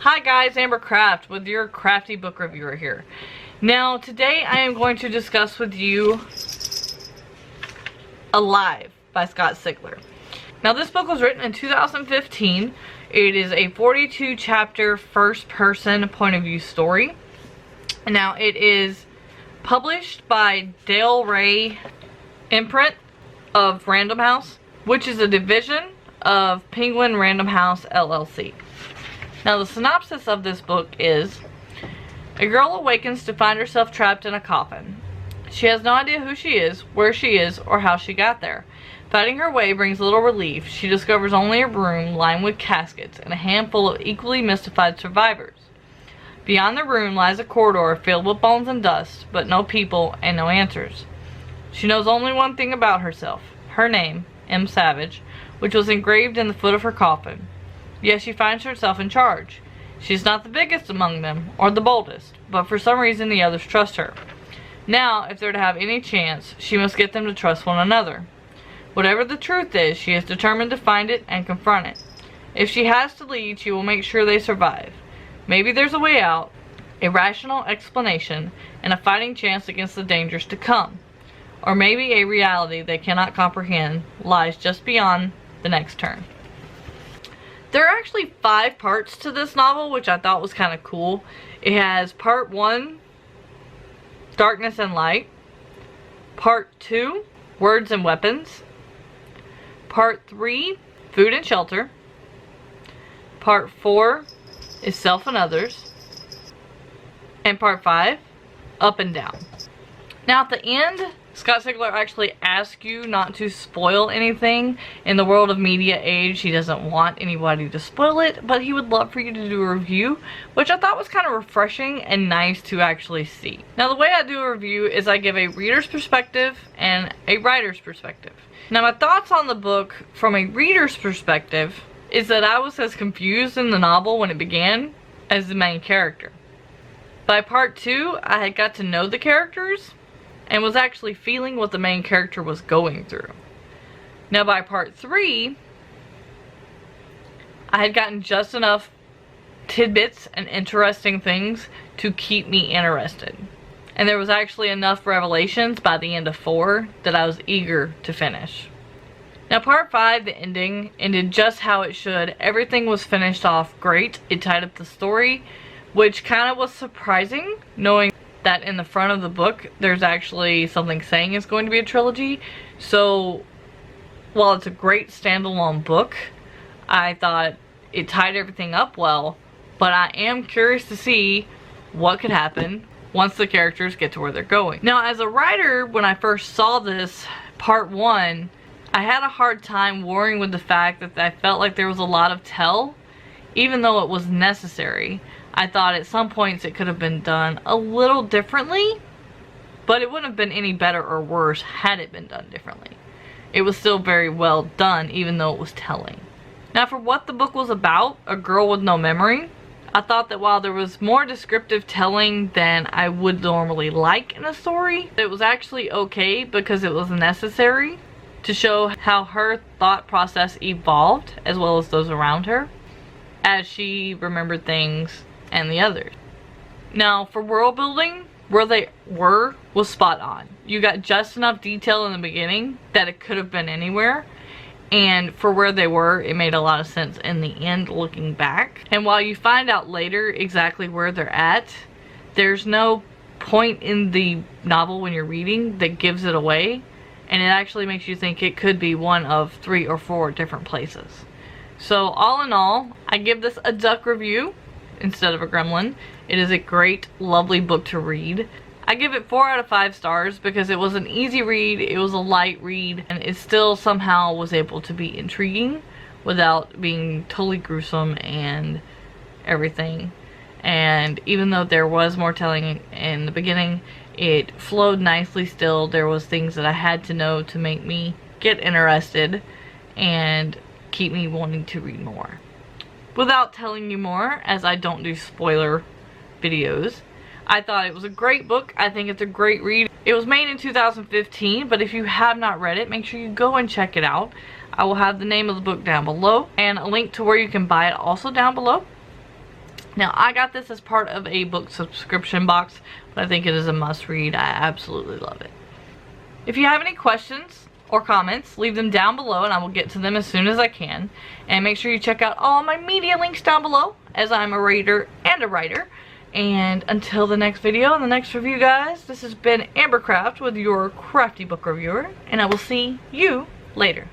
Hi guys, Amber Craft with your crafty book reviewer here. Now today I am going to discuss with you Alive by Scott Sigler. Now this book was written in 2015. It is a 42 chapter first person point of view story. Now it is published by Del Rey imprint of Random House, which is a division of Penguin Random House LLC. Now the synopsis of this book is: a girl awakens to find herself trapped in a coffin. She has no idea who she is, where she is, or how she got there. Fighting her way brings little relief. She discovers only a room lined with caskets and a handful of equally mystified survivors. Beyond the room lies a corridor filled with bones and dust, but no people and no answers. She knows only one thing about herself, her name, M. Savage, which was engraved in the foot of her coffin. Yet she finds herself in charge. She's not the biggest among them, or the boldest, but for some reason the others trust her. Now, if they're to have any chance, she must get them to trust one another. Whatever the truth is, she is determined to find it and confront it. If she has to lead, she will make sure they survive. Maybe there's a way out, a rational explanation, and a fighting chance against the dangers to come. Or maybe a reality they cannot comprehend lies just beyond the next turn. There are actually 5 parts to this novel, which I thought was kind of cool. It has part 1, Darkness and Light. Part 2, Words and Weapons. Part 3, Food and Shelter. Part 4 is Self and Others. And Part 5, Up and Down. Now at the end, Scott Sigler actually asks you not to spoil anything. In the world of media age, he doesn't want anybody to spoil it, but he would love for you to do a review, which I thought was kind of refreshing and nice to actually see. Now the way I do a review is I give a reader's perspective and a writer's perspective. Now my thoughts on the book from a reader's perspective is that I was as confused in the novel when it began as the main character. By part 2, I had got to know the characters and was actually feeling what the main character was going through. Now by part 3, I had gotten just enough tidbits and interesting things to keep me interested. And there was actually enough revelations by the end of 4 that I was eager to finish. Now part 5, the ending, ended just how it should. Everything was finished off great. It tied up the story, which kind of was surprising, knowing that in the front of the book there's actually something saying it's going to be a trilogy. So while it's a great standalone book, I thought it tied everything up well, but I am curious to see what could happen once the characters get to where they're going. Now as a writer, when I first saw this part 1, I had a hard time warring with the fact that I felt like there was a lot of tell, even though it was necessary. I thought at some points it could have been done a little differently, but it wouldn't have been any better or worse had it been done differently. It was still very well done, even though it was telling. Now for what the book was about, a girl with no memory, I thought that while there was more descriptive telling than I would normally like in a story, it was actually okay because it was necessary to show how her thought process evolved, as well as those around her, as she remembered things and the others. Now for world building, where they were was spot on. You got just enough detail in the beginning that it could have been anywhere, and for where they were, it made a lot of sense in the end looking back. And while you find out later exactly where they're at, there's no point in the novel when you're reading that gives it away, and it actually makes you think it could be one of 3 or 4 different places. So all in all, I give this a duck review instead of a gremlin. It is a great, lovely book to read. I give it 4 out of 5 stars because it was an easy read, it was a light read, and it still somehow was able to be intriguing without being totally gruesome and everything. And even though there was more telling in the beginning, it flowed nicely still. There was things that I had to know to make me get interested and keep me wanting to read more. Without telling you more, as I don't do spoiler videos, I thought it was a great book. I think it's a great read. It was made in 2015, but if you have not read it, make sure you go and check it out. I will have the name of the book down below and a link to where you can buy it also down below. Now, I got this as part of a book subscription box, but I think it is a must read. I absolutely love it. If you have any questions or comments, leave them down below and I will get to them as soon as I can. And make sure you check out all my media links down below, as I'm a reader and a writer. And until the next video and the next review, guys, this has been Ambercraft with your crafty book reviewer, and I will see you later.